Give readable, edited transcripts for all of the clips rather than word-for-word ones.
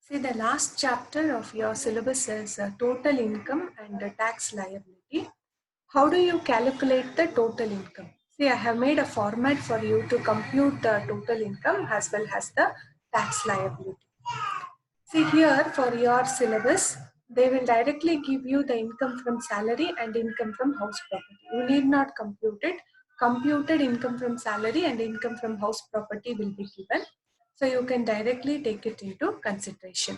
See, the last chapter of your syllabus is total income and tax liability. How do you calculate the total income? See, I have made a format for you to compute the total income as well as the tax liability. See, here for your syllabus, they will directly give you the income from salary and income from house property. You need not compute it. Computed income from salary and income from house property will be given. So you can directly take it into consideration.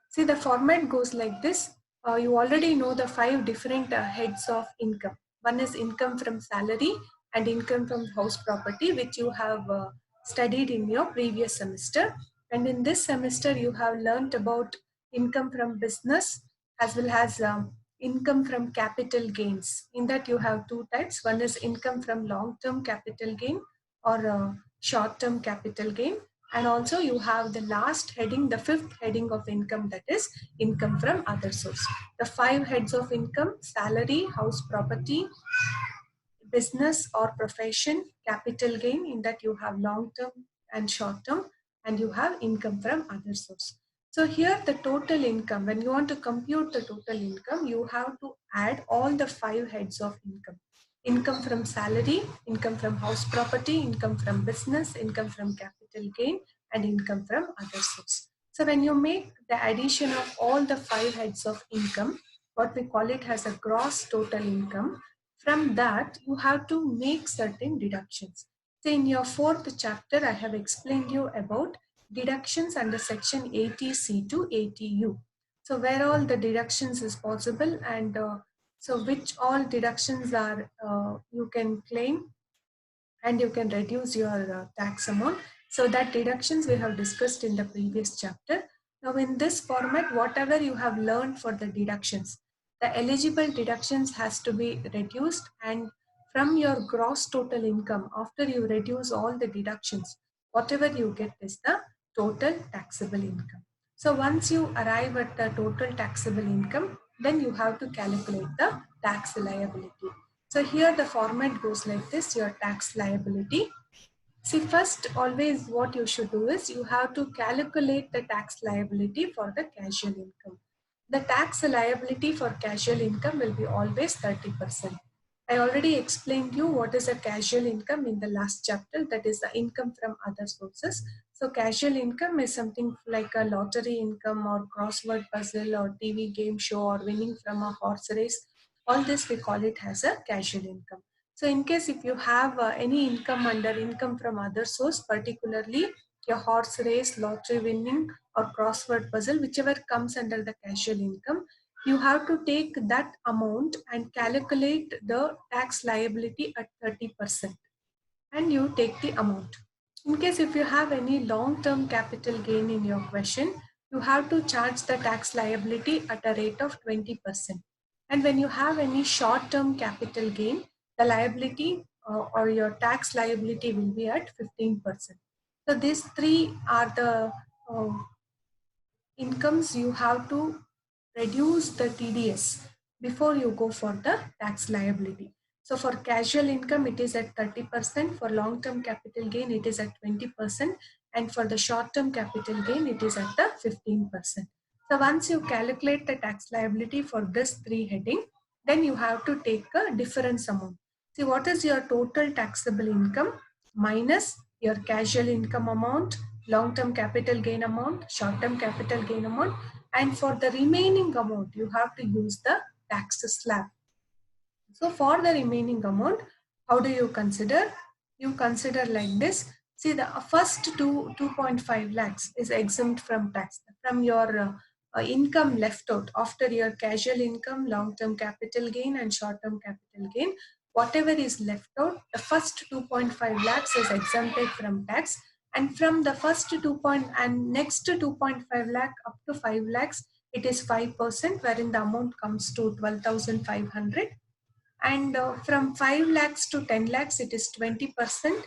See, the format goes like this. You already know the five different heads of income. One is income from salary and income from house property, which you have studied in your previous semester. And in this semester, you have learnt about income from business as well as income from capital gains. In that, you have two types. One is income from long-term capital gain or short-term capital gain. And also you have the last heading, the fifth heading of income, that is income from other source. The five heads of income: salary, house property, business or profession, capital gain. In that you have long term and short term, and you have income from other source. So here the total income, when you want to compute the total income, you have to add all the five heads of income: income from salary, income from house property, income from business, income from capital gain, and income from other source. So when you make the addition of all the five heads of income, what we call it as a gross total income, from that, you have to make certain deductions. So in your fourth chapter, I have explained you about deductions under section 80C to 80U. So where all the deductions is possible, and so which all deductions are you can claim and you can reduce your tax amount. So that deductions we have discussed in the previous chapter. Now in this format, whatever you have learned for the deductions, the eligible deductions has to be reduced, and from your gross total income, after you reduce all the deductions, whatever you get is the total taxable income. So once you arrive at the total taxable income, then you have to calculate the tax liability. So here the format goes like this: your tax liability. See, first, always what you should do is you have to calculate the tax liability for the casual income. The tax liability for casual income will be always 30%. I already explained you what is a casual income in the last chapter, that is the income from other sources. So casual income is something like a lottery income or crossword puzzle or TV game show or winning from a horse race. All this we call it as a casual income. So in case if you have any income under income from other source, particularly your horse race, lottery winning or crossword puzzle, whichever comes under the casual income, you have to take that amount and calculate the tax liability at 30%, and you take the amount. In case if you have any long-term capital gain in your question, you have to charge the tax liability at a rate of 20%. And when you have any short-term capital gain, the liability or your tax liability will be at 15%. So these three are the uh, incomes you have to reduce the TDS before you go for the tax liability. So for casual income, it is at 30%. For long-term capital gain, it is at 20%. And for the short-term capital gain, it is at the 15%. So once you calculate the tax liability for this three heading, then you have to take a difference amount. See, what is your total taxable income minus your casual income amount, long-term capital gain amount, short-term capital gain amount, and for the remaining amount, you have to use the tax slab. So for the remaining amount, how do you consider? You consider like this. See, the first 2.5 lakhs is exempt from tax. From your income left out after your casual income, long-term capital gain and short-term capital gain, whatever is left out, the first 2.5 lakhs is exempted from tax. And from the first 2 point and next 2.5 lakh up to 5 lakhs, it is 5%, wherein the amount comes to 12,500. And from 5 lakhs to 10 lakhs it is 20%,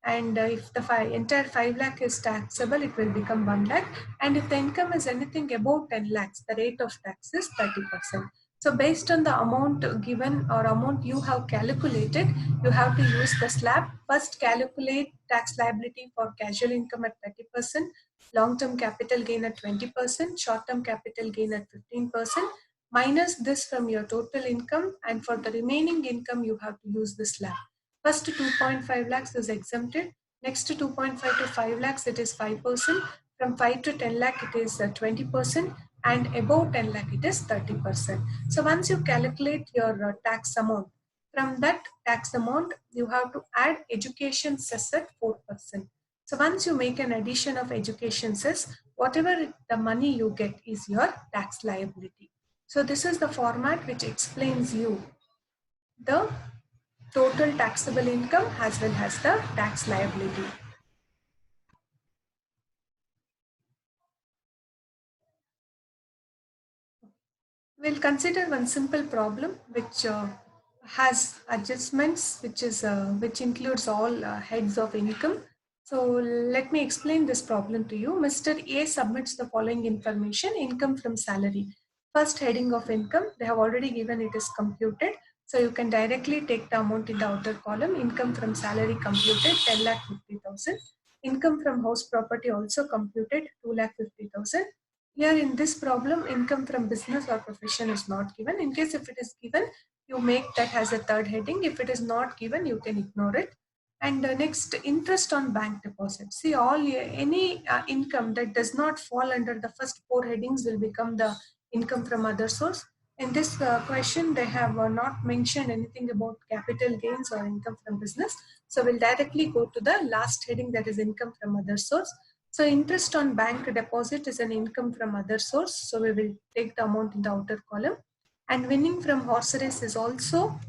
and if the entire 5 lakh is taxable, it will become 1 lakh, and if the income is anything above 10 lakhs, the rate of tax is 30%. So based on the amount given or amount you have calculated, you have to use the slab. First calculate tax liability for casual income at 30%, long-term capital gain at 20%, short-term capital gain at 15%, minus this from your total income, and for the remaining income, you have to use this slab. First 2.5 lakhs is exempted. Next 2.5 to 5 lakhs, it is 5%. From 5 to 10 lakh, it is 20%. And above 10 lakh, it is 30%. So once you calculate your tax amount, from that tax amount, you have to add education cess at 4%. So once you make an addition of education cess, whatever the money you get is your tax liability. So this is the format which explains you the total taxable income as well as the tax liability. We'll consider one simple problem which has adjustments which includes all heads of income. So let me explain this problem to you. Mr. A submits the following information: income from salary. First heading of income, they have already given it is computed. So you can directly take the amount in the outer column. Income from salary computed 10,50,000. Income from house property also computed 2,50,000. Here in this problem, income from business or profession is not given. In case if it is given, you make that as a third heading. If it is not given, you can ignore it. And next, interest on bank deposits. See, any income that does not fall under the first four headings will become the income from other source. In this question, they have not mentioned anything about capital gains or income from business. So we'll directly go to the last heading, that is income from other source. So interest on bank deposit is an income from other source. So we will take the amount in the outer column. And winning from horse race is also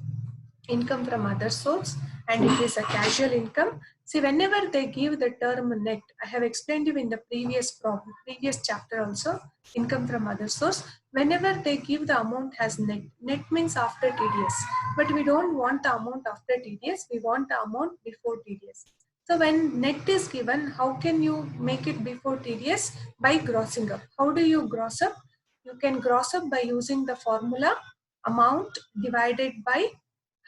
income from other source, and it is a casual income. See, whenever they give the term net, I have explained you in the previous chapter also, income from other source. Whenever they give the amount as net, net means after TDS, but we don't want the amount after TDS, we want the amount before TDS. So when net is given, how can you make it before TDS? By grossing up. How do you gross up? You can gross up by using the formula amount divided by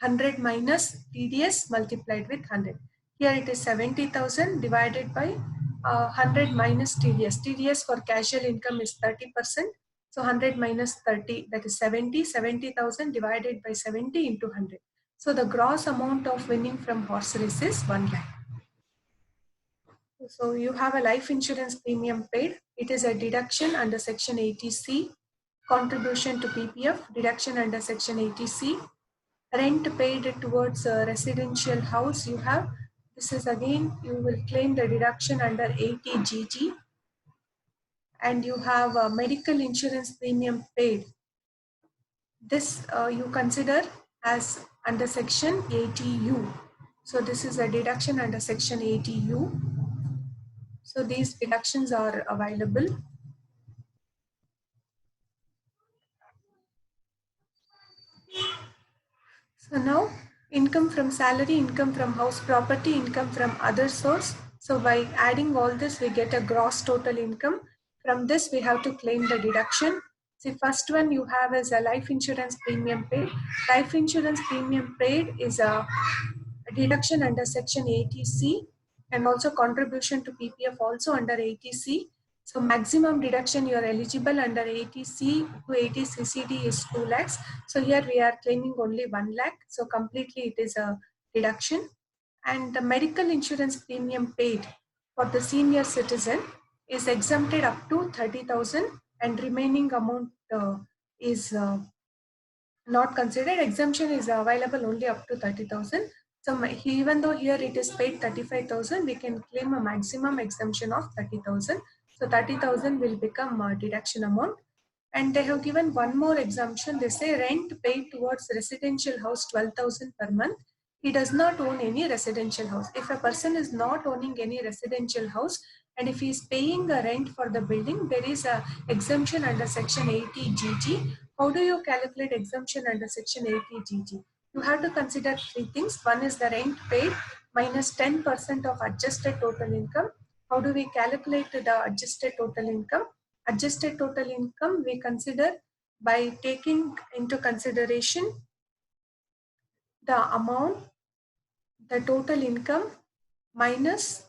100 minus TDS multiplied with 100. Here it is 70,000 divided by 100 minus TDS. TDS for casual income is 30%. So 100 minus 30, that is 70. 70,000 divided by 70 into 100. So the gross amount of winning from horse race is 1 lakh. So you have a life insurance premium paid. It is a deduction under section 80C. Contribution to PPF, deduction under section 80C. Rent paid towards a residential house you have. This is again, you will claim the deduction under 80GG. And you have a medical insurance premium paid. This you consider as under section 80U. So this is a deduction under section 80U. So these deductions are available. So now income from salary, income from house property, income from other source. So by adding all this, we get a gross total income. From this, we have to claim the deduction. See, first one you have is a life insurance premium paid. Life insurance premium paid is a deduction under section 80C, and also contribution to PPF also under 80C. So maximum deduction you are eligible under 80C to 80CCD is 2 lakhs. So here we are claiming only 1 lakh. So completely it is a deduction. And the medical insurance premium paid for the senior citizen is exempted up to 30,000, and remaining amount is not considered. Exemption is available only up to 30,000. So even though here it is paid 35,000, we can claim a maximum exemption of 30,000. So 30,000 will become a deduction amount. And they have given one more exemption. They say rent paid towards residential house 12,000 per month. He does not own any residential house. If a person is not owning any residential house, and if he is paying a rent for the building, there is a exemption under section 80GG. How do you calculate exemption under section 80GG? You have to consider three things. One is the rent paid minus 10% of adjusted total income. How do we calculate the adjusted total income? Adjusted total income we consider by taking into consideration the amount, the total income minus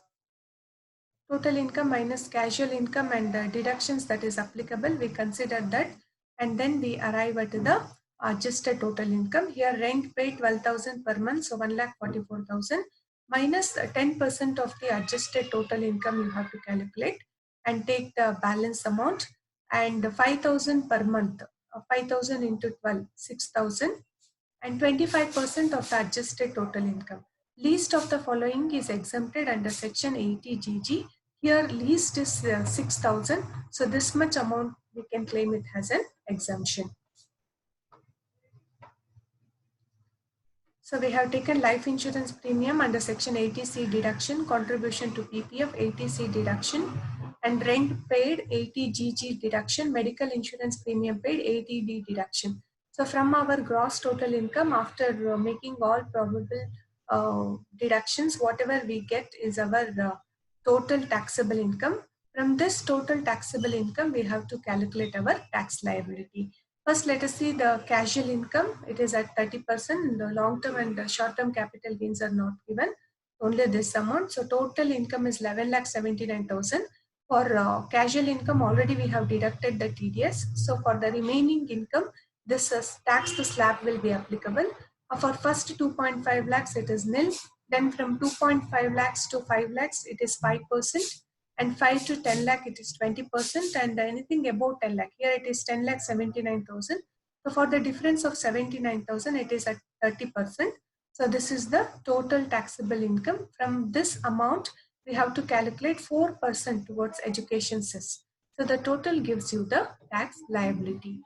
total income minus casual income and the deductions that is applicable, we consider that, and then we arrive at the adjusted total income. Here rent paid 12,000 per month, so 1,44,000 minus 10% of the adjusted total income you have to calculate and take the balance amount, and 5,000 per month, 5,000 into 12, 6,000, and 25% of the adjusted total income. Least of the following is exempted under section 80GG. Here least is 6,000. So this much amount we can claim it as an exemption. So we have taken life insurance premium under section 80C deduction, contribution to PPF 80C deduction, and rent paid 80GG deduction, medical insurance premium paid 80D deduction. So from our gross total income, after making all probable deductions, whatever we get is our total taxable income. From this total taxable income, we have to calculate our tax liability. First, let us see the casual income. It is at 30%. The long-term and the short-term capital gains are not given. Only this amount. So total income is 11,79,000. For casual income, already we have deducted the TDS. So for the remaining income, this tax slab will be applicable. For first 2.5 lakhs, it is nil. Then from 2.5 lakhs to 5 lakhs, it is 5%. And 5 to 10 lakh, it is 20%, and anything above 10 lakh, here it is 10 lakh 79,000. So for the difference of 79,000, it is at 30%. So this is the total taxable income. From this amount, we have to calculate 4% towards education cess. So the total gives you the tax liability.